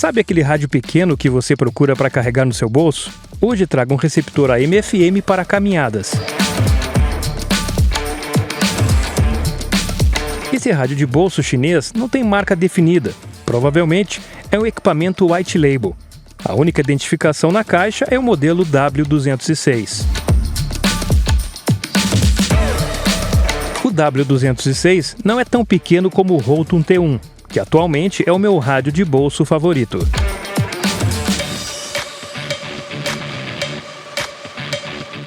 Sabe aquele rádio pequeno que você procura para carregar no seu bolso? Hoje trago um receptor AM/FM para caminhadas. Esse rádio de bolso chinês não tem marca definida. Provavelmente é um equipamento white label. A única identificação na caixa é o modelo W206. O W206 não é tão pequeno como o Rolton T1, que atualmente é o meu rádio de bolso favorito.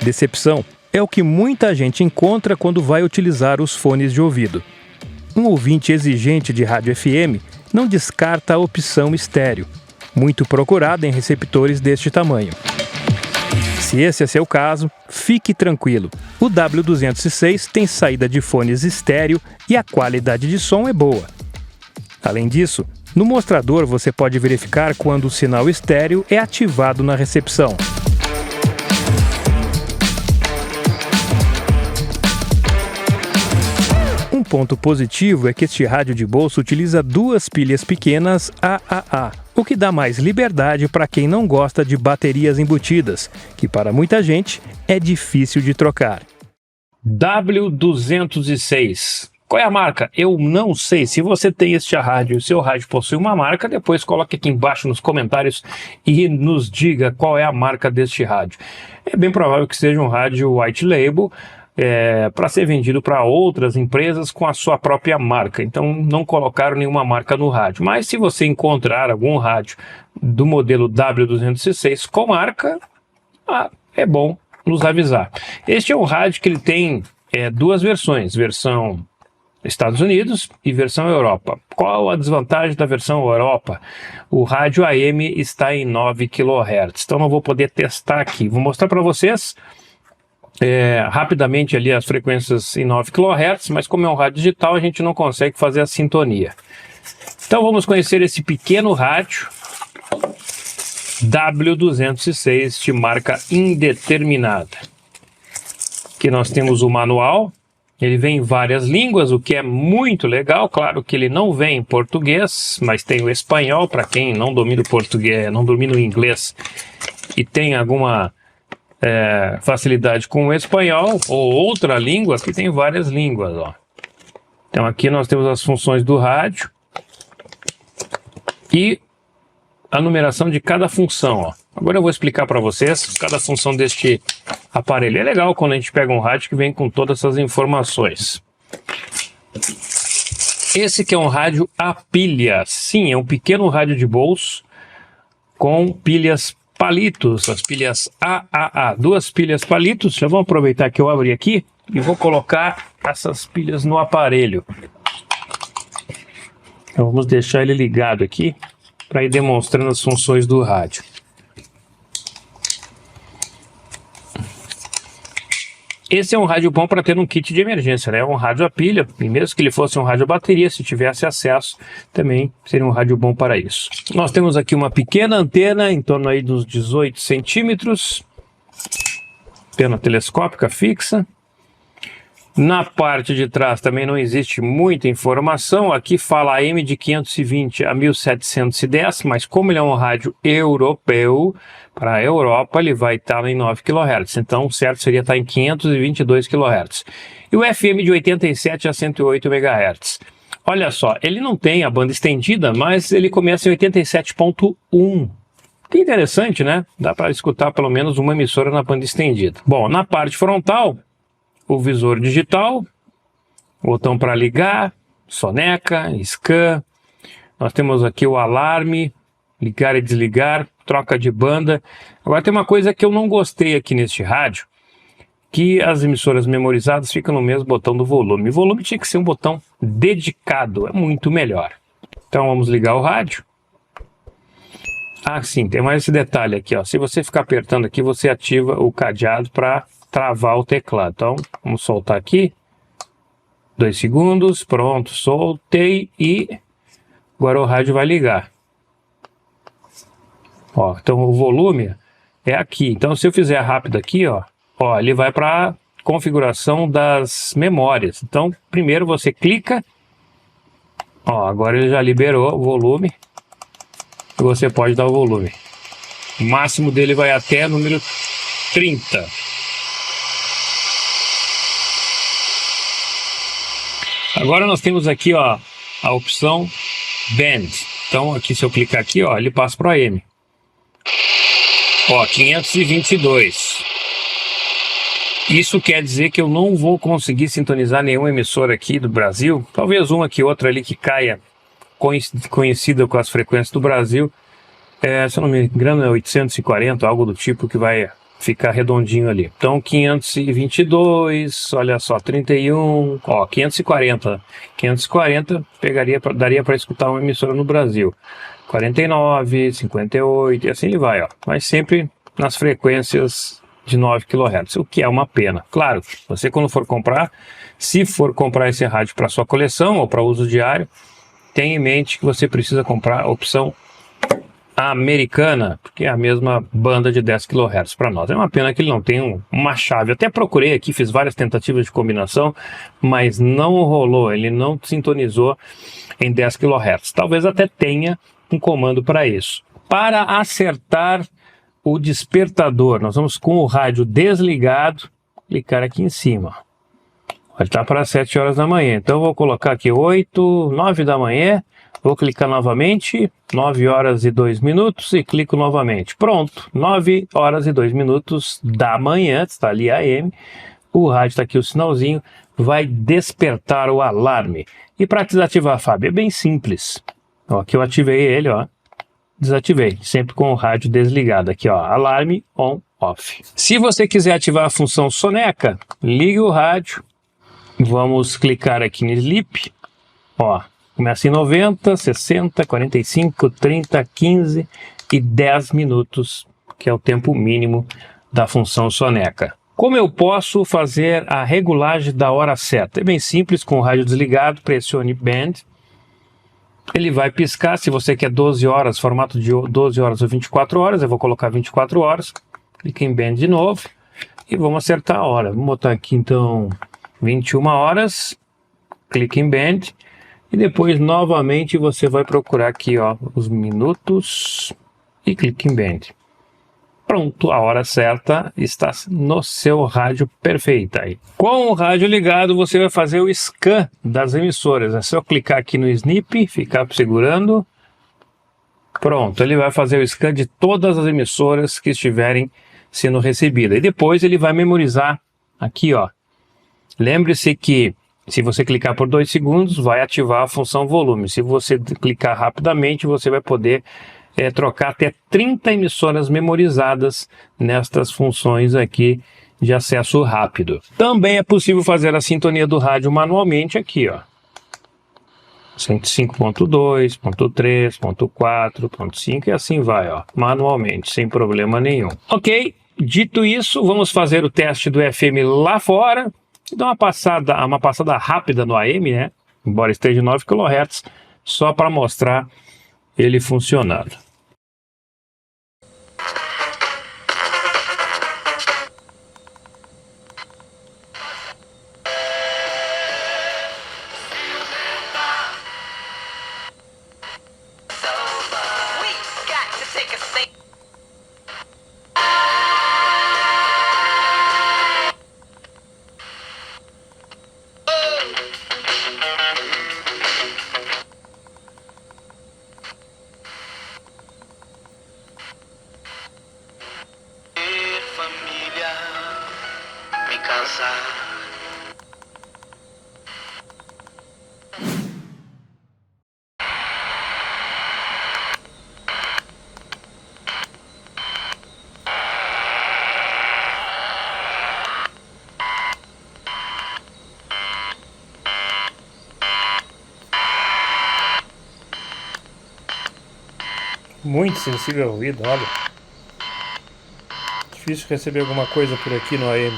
Decepção é o que muita gente encontra quando vai utilizar os fones de ouvido. Um ouvinte exigente de rádio FM não descarta a opção estéreo, muito procurada em receptores deste tamanho. Se esse é seu caso, fique tranquilo. O W206 tem saída de fones estéreo e a qualidade de som é boa. Além disso, no mostrador você pode verificar quando o sinal estéreo é ativado na recepção. Um ponto positivo é que este rádio de bolso utiliza duas pilhas pequenas AAA, o que dá mais liberdade para quem não gosta de baterias embutidas, que para muita gente é difícil de trocar. W206. Qual é a marca? Eu não sei. Se você tem este rádio e o seu rádio possui uma marca, depois coloque aqui embaixo nos comentários e nos diga qual é a marca deste rádio. É bem provável que seja um rádio white label, para ser vendido para outras empresas com a sua própria marca. Então não colocaram nenhuma marca no rádio. Mas se você encontrar algum rádio do modelo W206 com marca, é bom nos avisar. Este é um rádio que ele tem duas versões, versão Estados Unidos e versão Europa. Qual a desvantagem da versão Europa? O rádio AM está em 9 kHz, então não vou poder testar aqui. Vou mostrar para vocês rapidamente ali as frequências em 9 kHz, mas como é um rádio digital a gente não consegue fazer a sintonia. Então vamos conhecer esse pequeno rádio W206 de marca indeterminada. Aqui nós temos o manual, ele vem em várias línguas, o que é muito legal. Claro que ele não vem em português, mas tem o espanhol para quem não domina o português, não domina o inglês e tem alguma facilidade com o espanhol ou outra língua, que tem várias línguas, ó. Então aqui nós temos as funções do rádio e a numeração de cada função, ó. Agora eu vou explicar para vocês cada função deste aparelho. É legal quando a gente pega um rádio que vem com todas essas informações. Esse que é um rádio a pilha. Sim, é um pequeno rádio de bolso com pilhas palitos, as pilhas AAA, duas pilhas palitos. Já vamos aproveitar que eu abri aqui e vou colocar essas pilhas no aparelho. Então vamos deixar ele ligado aqui para ir demonstrando as funções do rádio. Esse é um rádio bom para ter um kit de emergência, né? É um rádio a pilha, e mesmo que ele fosse um rádio a bateria, se tivesse acesso, também seria um rádio bom para isso. Nós temos aqui uma pequena antena, em torno aí dos 18 centímetros, antena telescópica fixa. Na parte de trás também não existe muita informação. Aqui fala AM de 520 a 1710, mas como ele é um rádio europeu, para a Europa ele vai estar em 9 kHz, então o certo seria estar em 522 kHz. E o FM de 87 a 108 MHz. Olha só, ele não tem a banda estendida, mas ele começa em 87.1. Que interessante, né? Dá para escutar pelo menos uma emissora na banda estendida. Bom, na parte frontal, o visor digital, botão para ligar, soneca, scan. Nós temos aqui o alarme, ligar e desligar, troca de banda. Agora tem uma coisa que eu não gostei aqui neste rádio, que as emissoras memorizadas ficam no mesmo botão do volume. O volume tinha que ser um botão dedicado, é muito melhor. Então vamos ligar o rádio. Ah, sim, tem mais esse detalhe aqui, ó. Se você ficar apertando aqui, você ativa o cadeado para travar o teclado. Então, vamos soltar aqui. 2 segundos, pronto, soltei e agora o rádio vai ligar. Ó, então o volume é aqui. Então, se eu fizer rápido aqui, ó, ele vai para configuração das memórias. Então, primeiro você clica. Ó, agora ele já liberou o volume. e você pode dar o volume. O máximo dele vai até número 30. Agora nós temos aqui, ó, a opção Band. Então aqui, se eu clicar aqui, ó, ele passa para o AM. Ó, 522. Isso quer dizer que eu não vou conseguir sintonizar nenhuma emissora aqui do Brasil. Talvez uma que outra ali que caia conhecida com as frequências do Brasil. Se eu não me engano é 840, algo do tipo, que vai ficar redondinho ali. Então 522, olha só, 31, ó, 540 daria para escutar uma emissora no Brasil. 49, 58 e assim ele vai, ó. Mas sempre nas frequências de 9 kHz, o que é uma pena. Claro, você quando for comprar, se for comprar esse rádio para sua coleção ou para uso diário, tenha em mente que você precisa comprar a opção americana, porque é a mesma banda de 10 kHz para nós. É uma pena que ele não tem uma chave. Até procurei aqui, fiz várias tentativas de combinação, mas não rolou, ele não sintonizou em 10 kHz. Talvez até tenha um comando para isso. Para acertar o despertador, nós vamos com o rádio desligado, clicar aqui em cima. Vai estar para 7 horas da manhã. Então eu vou colocar aqui 9 da manhã. Vou clicar novamente, 9 horas e 2 minutos e clico novamente. Pronto, 9 horas e 2 minutos da manhã, está ali a AM. O rádio está aqui, o sinalzinho, vai despertar o alarme. E para desativar, Fábio, é bem simples. Ó, aqui eu ativei ele, ó. Desativei, sempre com o rádio desligado. Aqui, ó, alarme on, off. Se você quiser ativar a função soneca, ligue o rádio. Vamos clicar aqui no sleep, ó. Começa em 90, 60, 45, 30, 15 e 10 minutos, que é o tempo mínimo da função soneca. Como eu posso fazer a regulagem da hora certa? É bem simples, com o rádio desligado, pressione Band. Ele vai piscar, se você quer 12 horas, formato de 12 horas ou 24 horas, eu vou colocar 24 horas. Clique em Band de novo e vamos acertar a hora. Vamos botar aqui então 21 horas, clique em Band. E depois, novamente, você vai procurar aqui, ó, os minutos e clique em Band. Pronto, a hora certa está no seu rádio perfeita aí. Com o rádio ligado, você vai fazer o scan das emissoras. É só clicar aqui no snip, ficar segurando. Pronto, ele vai fazer o scan de todas as emissoras que estiverem sendo recebidas. E depois ele vai memorizar aqui, ó. Lembre-se que se você clicar por 2 segundos, vai ativar a função volume. Se você clicar rapidamente, você vai poder trocar até 30 emissoras memorizadas nestas funções aqui de acesso rápido. Também é possível fazer a sintonia do rádio manualmente aqui, ó. 105.2, ponto 3, ponto 4, ponto 5 e assim vai, ó, manualmente, sem problema nenhum. Ok, dito isso, vamos fazer o teste do FM lá fora. Dá uma passada rápida no AM, né? Embora esteja em 9 kHz, só para mostrar ele funcionando. Muito sensível ao ouvido, olha. Difícil receber alguma coisa por aqui no AM.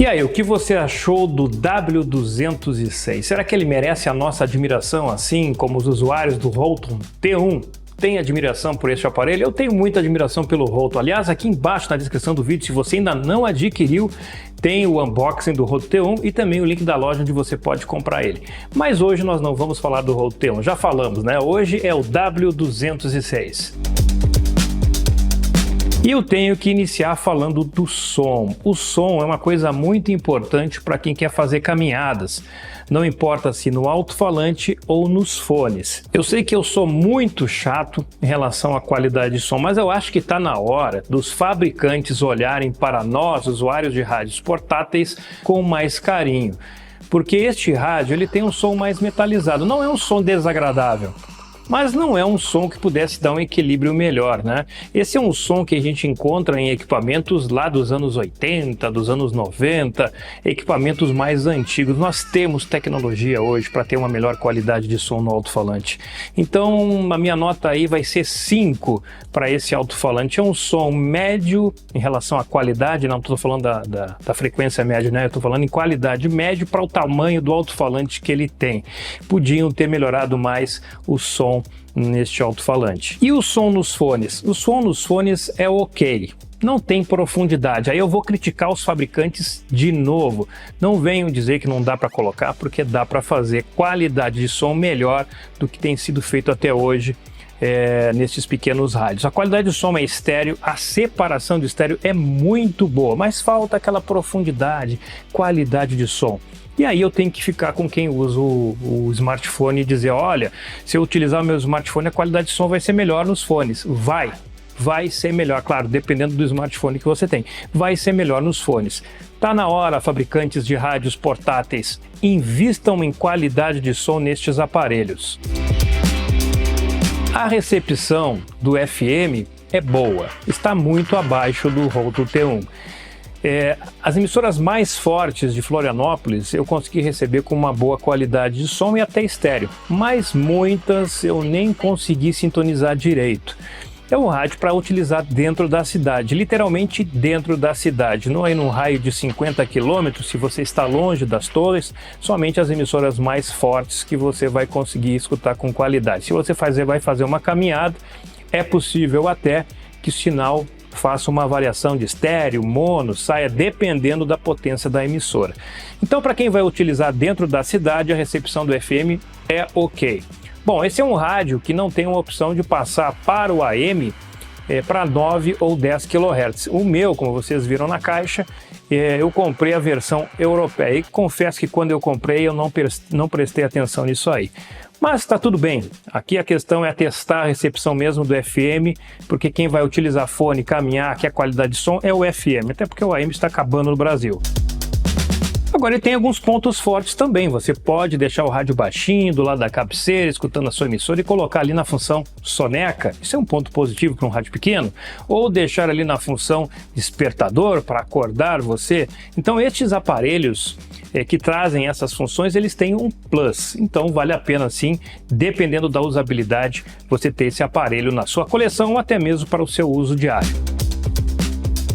E aí, o que você achou do W206? Será que ele merece a nossa admiração, assim como os usuários do Rolton T1? tem admiração por este aparelho? Eu tenho muita admiração pelo Roto. Aliás, aqui embaixo na descrição do vídeo, se você ainda não adquiriu, tem o unboxing do Roto T1 e também o link da loja onde você pode comprar ele. Mas hoje nós não vamos falar do Roto T1, já falamos, né? Hoje é o W206. E eu tenho que iniciar falando do som. O som é uma coisa muito importante para quem quer fazer caminhadas. Não importa se no alto-falante ou nos fones. Eu sei que eu sou muito chato em relação à qualidade de som, mas eu acho que está na hora dos fabricantes olharem para nós, usuários de rádios portáteis, com mais carinho. Porque este rádio ele tem um som mais metalizado, não é um som desagradável. Mas não é um som que pudesse dar um equilíbrio melhor, né? Esse é um som que a gente encontra em equipamentos lá dos anos 80, dos anos 90, equipamentos mais antigos. Nós temos tecnologia hoje para ter uma melhor qualidade de som no alto-falante. Então, a minha nota aí vai ser 5 para esse alto-falante. É um som médio em relação à qualidade, não estou falando da frequência média, né? Eu estou falando em qualidade médio para o tamanho do alto-falante que ele tem. Podiam ter melhorado mais o som neste alto-falante. E o som nos fones? O som nos fones é ok, não tem profundidade. Aí eu vou criticar os fabricantes de novo. Não venham dizer que não dá para colocar, porque dá para fazer qualidade de som melhor do que tem sido feito até hoje nesses pequenos rádios. A qualidade de som é estéreo, a separação de estéreo é muito boa, mas falta aquela profundidade, qualidade de som. E aí eu tenho que ficar com quem usa o smartphone e dizer, olha, se eu utilizar o meu smartphone, a qualidade de som vai ser melhor nos fones. Vai ser melhor, claro, dependendo do smartphone que você tem. Vai ser melhor nos fones. Tá na hora, fabricantes de rádios portáteis, invistam em qualidade de som nestes aparelhos. A recepção do FM é boa, está muito abaixo do Roto T1. As emissoras mais fortes de Florianópolis eu consegui receber com uma boa qualidade de som e até estéreo, mas muitas eu nem consegui sintonizar direito. É um rádio para utilizar dentro da cidade, literalmente dentro da cidade, não é num raio de 50 km, se você está longe das torres, somente as emissoras mais fortes que você vai conseguir escutar com qualidade. Se você vai fazer uma caminhada, é possível até que o sinal faça uma variação de estéreo, mono, saia dependendo da potência da emissora. Então, para quem vai utilizar dentro da cidade, a recepção do FM é ok. Bom, esse é um rádio que não tem uma opção de passar para o AM para 9 ou 10 kHz. O meu, como vocês viram na caixa, eu comprei a versão europeia e confesso que quando eu comprei eu não prestei atenção nisso aí. Mas está tudo bem, aqui a questão é testar a recepção mesmo do FM, porque quem vai utilizar fone, caminhar, que a qualidade de som é o FM, até porque o AM está acabando no Brasil. Agora ele tem alguns pontos fortes também, você pode deixar o rádio baixinho do lado da cabeceira, escutando a sua emissora e colocar ali na função soneca, isso é um ponto positivo para um rádio pequeno, ou deixar ali na função despertador para acordar você. Então estes aparelhos que trazem essas funções, eles têm um plus, então vale a pena sim, dependendo da usabilidade, você ter esse aparelho na sua coleção ou até mesmo para o seu uso diário.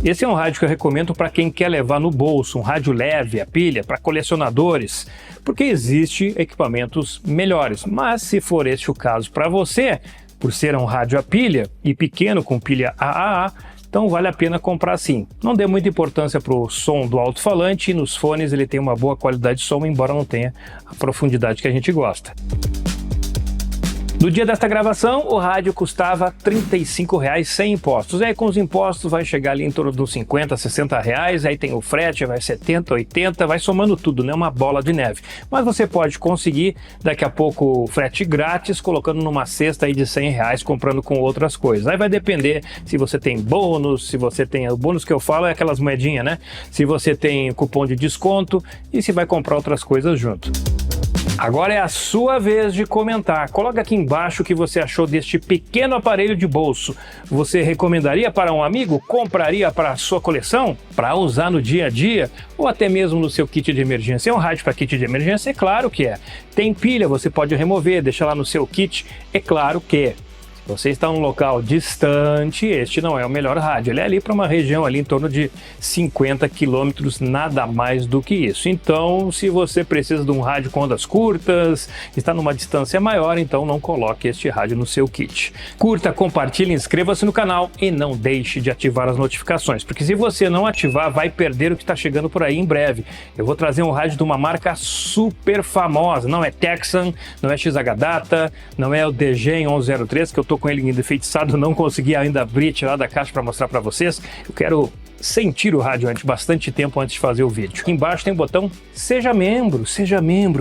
Esse é um rádio que eu recomendo para quem quer levar no bolso, um rádio leve, a pilha, para colecionadores, porque existem equipamentos melhores, mas se for este o caso para você, por ser um rádio a pilha e pequeno com pilha AAA, então vale a pena comprar sim. Não dê muita importância para o som do alto-falante e nos fones ele tem uma boa qualidade de som, embora não tenha a profundidade que a gente gosta. No dia desta gravação, o rádio custava R$ 35,00 sem impostos. Aí com os impostos vai chegar ali em torno de uns 50, 60 reais, aí tem o frete, vai 70, 80, vai somando tudo, né? Uma bola de neve. Mas você pode conseguir daqui a pouco o frete grátis, colocando numa cesta aí de R$100, comprando com outras coisas. Aí vai depender se você tem bônus, se você tem... O bônus que eu falo é aquelas moedinhas, né? Se você tem cupom de desconto e se vai comprar outras coisas junto. Agora é a sua vez de comentar. Coloca aqui embaixo o que você achou deste pequeno aparelho de bolso. Você recomendaria para um amigo? Compraria para a sua coleção? Para usar no dia a dia? Ou até mesmo no seu kit de emergência? É um rádio para kit de emergência? É claro que é. Tem pilha, você pode remover, deixar lá no seu kit? É claro que é. Você está em um local distante, este não é o melhor rádio. Ele é ali para uma região ali em torno de 50 quilômetros, nada mais do que isso. Então, se você precisa de um rádio com ondas curtas, está numa distância maior, então não coloque este rádio no seu kit. Curta, compartilhe, inscreva-se no canal e não deixe de ativar as notificações, porque se você não ativar, vai perder o que está chegando por aí em breve. Eu vou trazer um rádio de uma marca super famosa, não é Texan, não é XH Data, não é o DG 1103, que eu tô com ele enfeitiçado, não consegui ainda abrir, tirar da caixa para mostrar para vocês. Eu quero sentir o rádio bastante tempo antes de fazer o vídeo. Aqui embaixo tem o botão Seja Membro,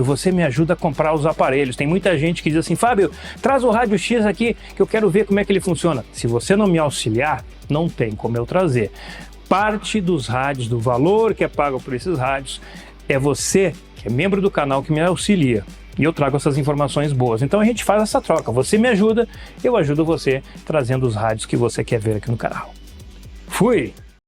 você me ajuda a comprar os aparelhos. Tem muita gente que diz assim, Fábio, traz o rádio X aqui que eu quero ver como é que ele funciona. Se você não me auxiliar, não tem como eu trazer. Parte dos rádios, do valor que é pago por esses rádios, é você, que é membro do canal, que me auxilia. E eu trago essas informações boas. Então a gente faz essa troca. Você me ajuda, eu ajudo você, trazendo os rádios que você quer ver aqui no canal. Fui!